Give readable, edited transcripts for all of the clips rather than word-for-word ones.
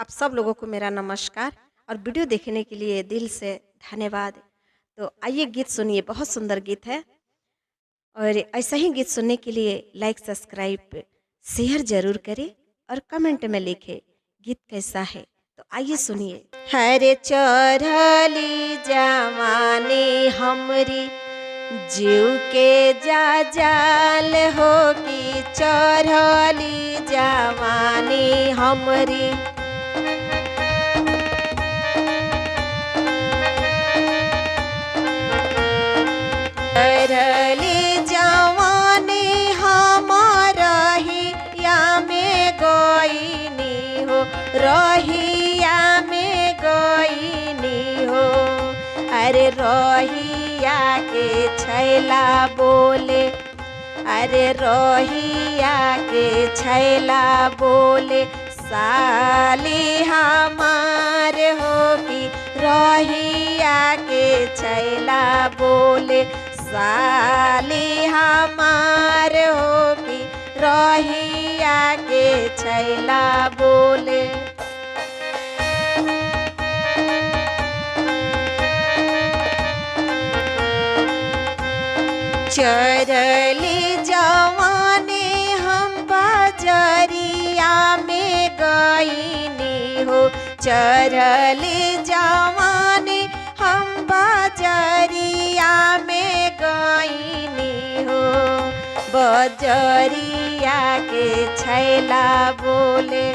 आप सब लोगों को मेरा नमस्कार और वीडियो देखने के लिए दिल से धन्यवाद। तो आइए गीत सुनिए, बहुत सुंदर गीत है और ऐसा ही गीत सुनने के लिए लाइक सब्सक्राइब शेयर जरूर करें और कमेंट में लिखें गीत कैसा है। तो आइए सुनिए। हरे चढ़ली जवानी हमरी जीव के जा जाल हो कि चढ़ली जवानी हमरी चढ़ली जवानी हमारा रहिया में गईनी हो, रहिया में गईनी हो। अरे रहिया के छैला बोले, अरे रहिया के छैला बोले साली हमार हो कि रहिया के छैला बोले साली हमार हो कि रहिया के छैला बोले। चढ़ली जवानी हम बजरिया में गईनी हो, चढ़ली जवानी हम बजरिया में गईनी हो। बजरिया के छैला बोले,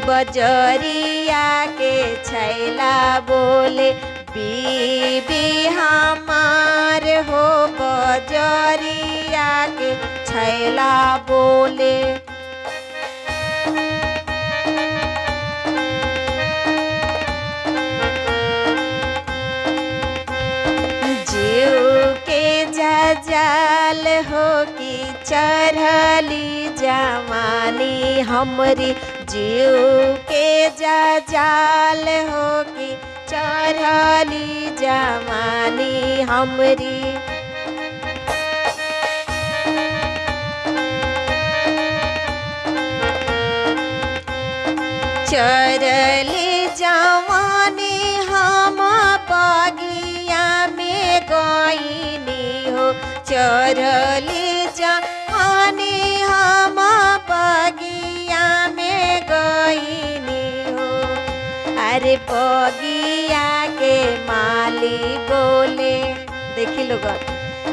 बजरिया के छैला बोले बीबी हमार हो, बजरिया के छैला बोले। जीव के जाल हो कि चढ़ली जवानी हमरी, जीव के जाल हो कि चढ़ली जवानी हमरी। चढ़ली जवानी हम बगिया में गईनी हो, चढ़ली जवानी हम बगिया में गईनी हो। अरे बगिया के माली बोले, देखी लोग,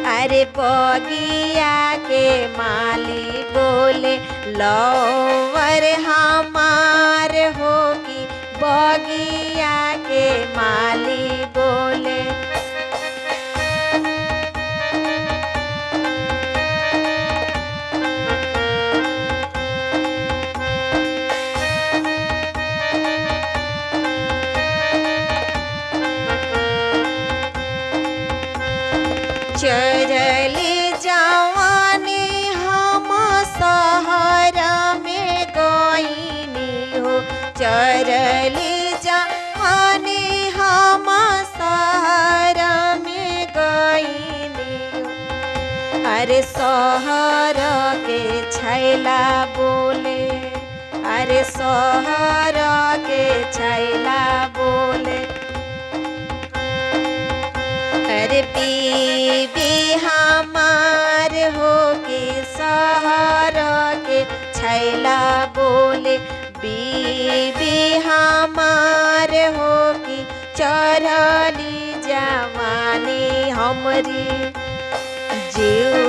अरे बगिया के माली बोले लवर हमार हो कि बगिया के माली बोले। चढ़ली जवानी हम शहर में गईनी हो, चढ़ली जवानी हम शहर में गईनी हो। अरे शहर के छैला बोले, अरे शहर के छैला बोले अरे बीबी हमार हो कि शहर के छैला बोले बीबी हमार हो कि चढ़ली जवानी हमरी। जीव